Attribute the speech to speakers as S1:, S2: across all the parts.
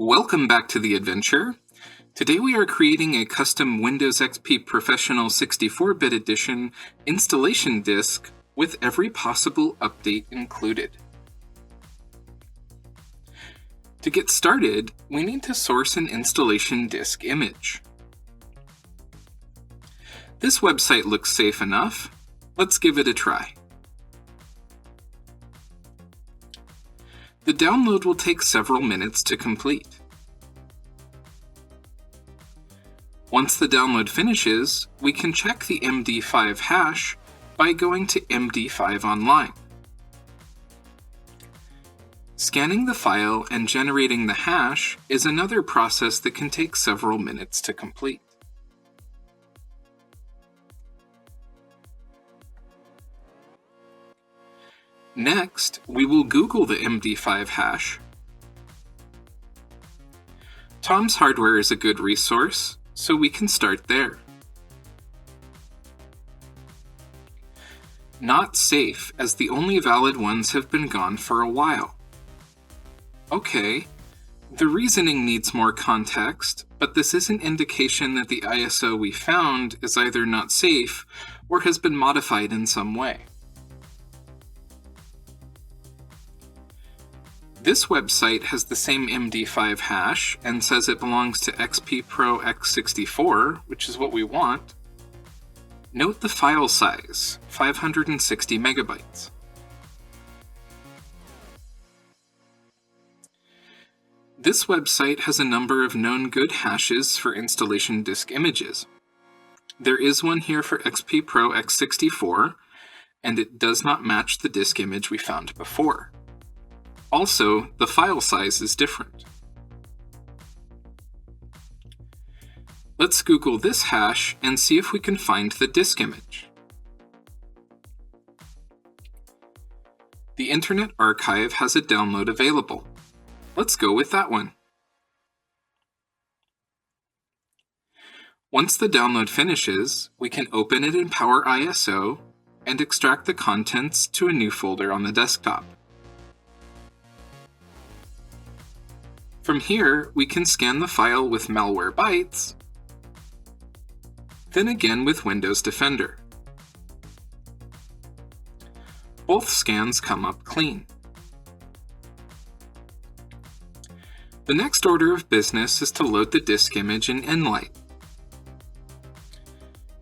S1: Welcome back to the adventure. Today we are creating a custom Windows XP Professional 64-bit edition installation disk with every possible update included. To get started, we need to source an installation disk image. This website looks safe enough. Let's give it a try. The download will take several minutes to complete. Once the download finishes, we can check the MD5 hash by going to MD5 Online. Scanning the file and generating the hash is another process that can take several minutes to complete. Next, we will Google the MD5 hash. Tom's Hardware is a good resource, so we can start there. Not safe, as the only valid ones have been gone for a while. Okay, the reasoning needs more context, but this is an indication that the ISO we found is either not safe or has been modified in some way. This website has the same MD5 hash and says it belongs to XP Pro x64, which is what we want. Note the file size, 560 megabytes. This website has a number of known good hashes for installation disk images. There is one here for XP Pro x64, and it does not match the disk image we found before. Also, the file size is different. Let's Google this hash and see if we can find the disk image. The Internet Archive has a download available. Let's go with that one. Once the download finishes, we can open it in Power ISO and extract the contents to a new folder on the desktop. From here, we can scan the file with Malwarebytes, then again with Windows Defender. Both scans come up clean. The next order of business is to load the disk image in Nlight.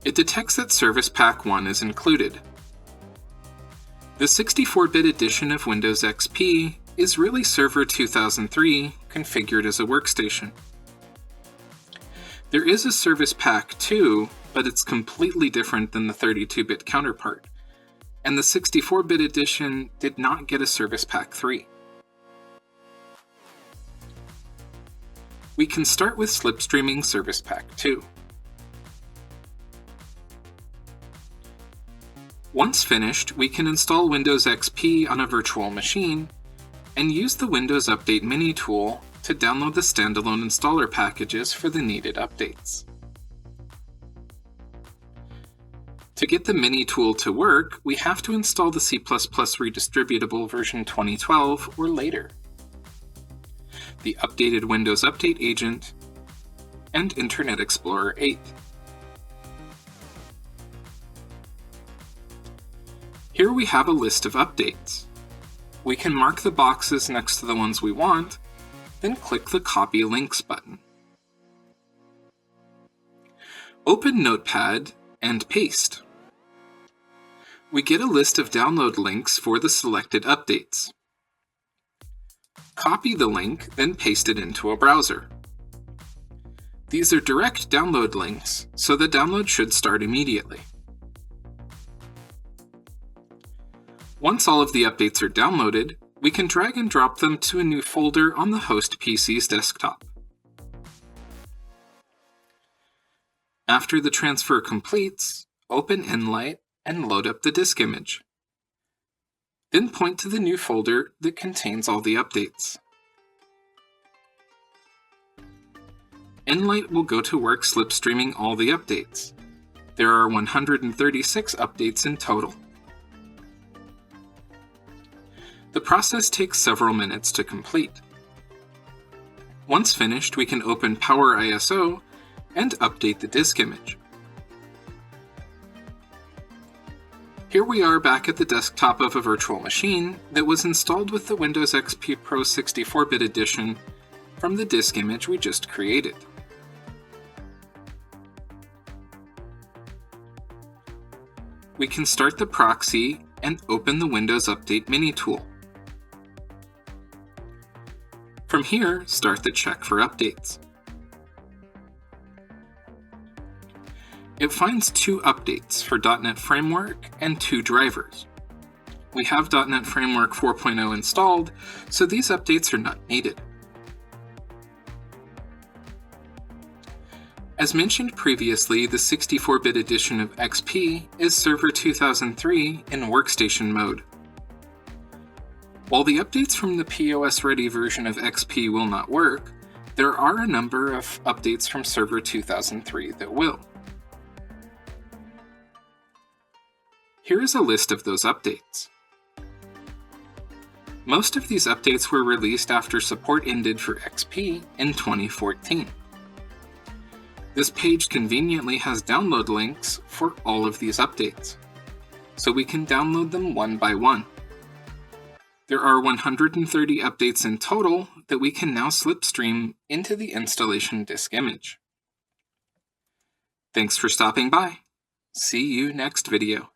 S1: It detects that Service Pack 1 is included. The 64-bit edition of Windows XP is really Server 2003 configured as a workstation. There is a Service Pack 2, but it's completely different than the 32-bit counterpart, and the 64-bit edition did not get a Service Pack 3. We can start with Slipstreaming Service Pack 2. Once finished, we can install Windows XP on a virtual machine and use the Windows Update Mini tool to download the standalone installer packages for the needed updates. To get the Mini tool to work, we have to install the C++ Redistributable version 2012 or later, the updated Windows Update Agent, and Internet Explorer 8. Here we have a list of updates. We can mark the boxes next to the ones we want, then click the Copy Links button. Open Notepad and paste. We get a list of download links for the selected updates. Copy the link, then paste it into a browser. These are direct download links, so the download should start immediately. Once all of the updates are downloaded, we can drag and drop them to a new folder on the host PC's desktop. After the transfer completes, open Nlight and load up the disk image. Then point to the new folder that contains all the updates. Nlight will go to work slipstreaming all the updates. There are 136 updates in total. The process takes several minutes to complete. Once finished, we can open Power ISO and update the disk image. Here we are back at the desktop of a virtual machine that was installed with the Windows XP Pro 64-bit edition from the disk image we just created. We can start the proxy and open the Windows Update mini tool. From here, start the check for updates. It finds 2 updates for .NET Framework and 2 drivers. We have .NET Framework 4.0 installed, so these updates are not needed. As mentioned previously, the 64-bit edition of XP is Server 2003 in workstation mode. While the updates from the POS-ready version of XP will not work, there are a number of updates from Server 2003 that will. Here is a list of those updates. Most of these updates were released after support ended for XP in 2014. This page conveniently has download links for all of these updates, so we can download them one by one. There are 130 updates in total that we can now slipstream into the installation disk image. Thanks for stopping by. See you next video.